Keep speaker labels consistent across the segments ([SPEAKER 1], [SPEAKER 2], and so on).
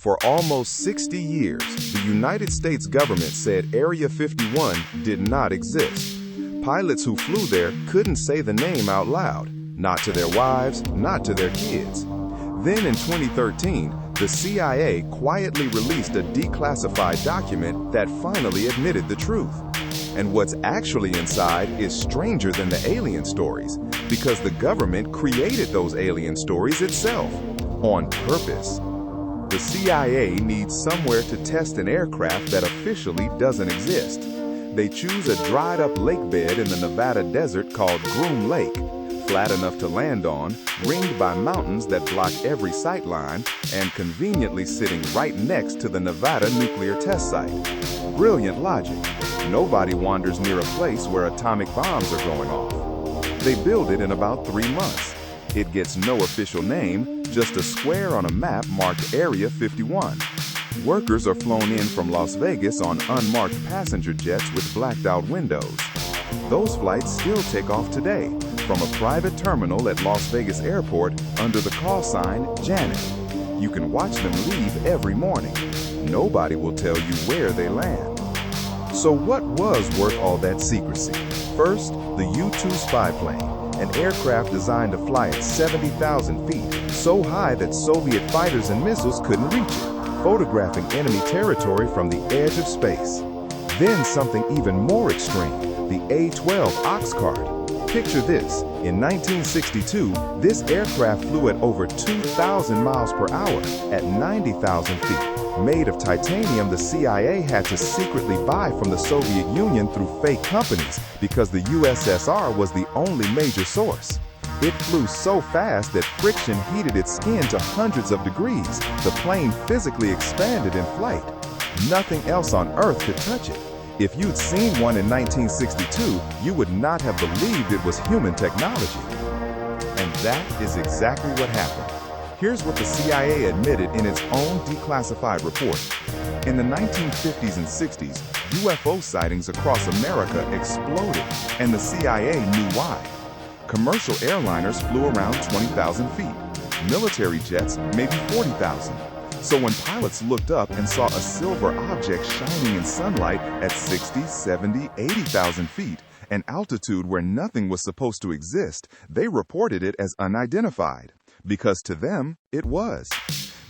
[SPEAKER 1] For almost 60 years, the United States government said Area 51 did not exist. Pilots who flew there couldn't say the name out loud, not to their wives, not to their kids. Then in 2013, the CIA quietly released a declassified document that finally admitted the truth. And what's actually inside is stranger than the alien stories, because the government created those alien stories itself, on purpose. The CIA needs somewhere to test an aircraft that officially doesn't exist. They choose a dried-up lake bed in the Nevada desert called Groom Lake, flat enough to land on, ringed by mountains that block every sight line, and conveniently sitting right next to the Nevada nuclear test site. Brilliant logic. Nobody wanders near a place where atomic bombs are going off. They build it in about 3 months. It gets no official name, just a square on a map marked Area 51. Workers are flown in from Las Vegas on unmarked passenger jets with blacked-out windows. Those flights still take off today, from a private terminal at Las Vegas Airport under the call sign Janet. You can watch them leave every morning. Nobody will tell you where they land. So what was worth all that secrecy? First, the U-2 spy plane, an aircraft designed to fly at 70,000 feet, so high that Soviet fighters and missiles couldn't reach it, photographing enemy territory from the edge of space. Then something even more extreme, the A-12 ox cart. Picture this. In 1962, this aircraft flew at over 2,000 miles per hour at 90,000 feet. Made of titanium the CIA had to secretly buy from the Soviet Union through fake companies because the USSR was the only major source. It flew so fast that friction heated its skin to hundreds of degrees. The plane physically expanded in flight. Nothing else on Earth could touch it. If you'd seen one in 1962, you would not have believed it was human technology. And that is exactly what happened. Here's what the CIA admitted in its own declassified report. In the 1950s and 60s, UFO sightings across America exploded, and the CIA knew why. Commercial airliners flew around 20,000 feet. Military jets, maybe 40,000. So when pilots looked up and saw a silver object shining in sunlight at 60, 70, 80,000 feet, an altitude where nothing was supposed to exist, they reported it as unidentified. Because to them, it was.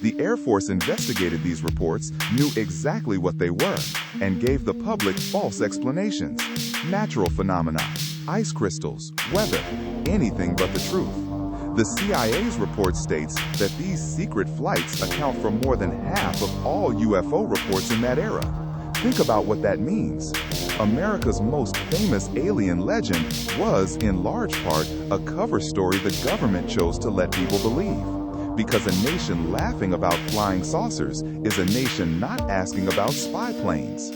[SPEAKER 1] The Air Force investigated these reports, knew exactly what they were, and gave the public false explanations. Natural phenomena, ice crystals, weather, anything but the truth. The CIA's report states that these secret flights account for more than half of all UFO reports in that era. Think about what that means. America's most famous alien legend was, in large part, a cover story the government chose to let people believe. Because a nation laughing about flying saucers is a nation not asking about spy planes.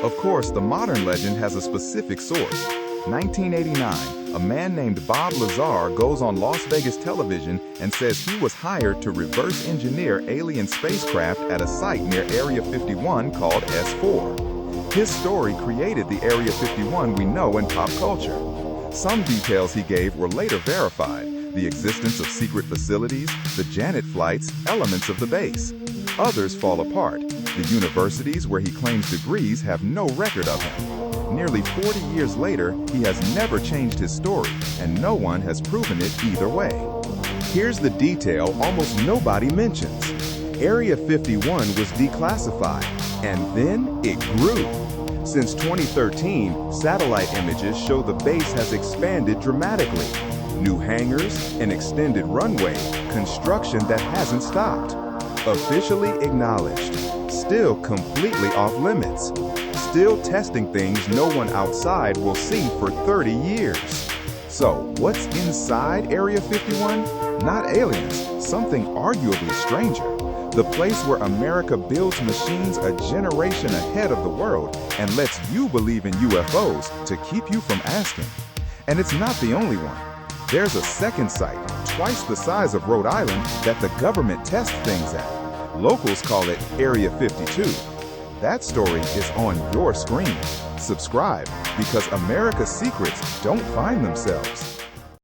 [SPEAKER 1] Of course, the modern legend has a specific source. 1989, a man named Bob Lazar goes on Las Vegas television and says he was hired to reverse engineer alien spacecraft at a site near Area 51 called S4. His story created the Area 51 we know in pop culture. Some details he gave were later verified: the existence of secret facilities, the Janet flights, elements of the base. Others fall apart. The universities where he claims degrees have no record of him. Nearly 40 years later, he has never changed his story, and no one has proven it either way. Here's the detail almost nobody mentions. Area 51 was declassified, and then it grew. Since 2013, satellite images show the base has expanded dramatically. New hangars, an extended runway, construction that hasn't stopped. Officially acknowledged. Still completely off limits. Still testing things no one outside will see for 30 years. So, what's inside Area 51? Not aliens, something arguably stranger. The place where America builds machines a generation ahead of the world and lets you believe in UFOs to keep you from asking. And it's not the only one. There's a second site, twice the size of Rhode Island, that the government tests things at. Locals call it Area 52. That story is on your screen. Subscribe, because America's secrets don't find themselves.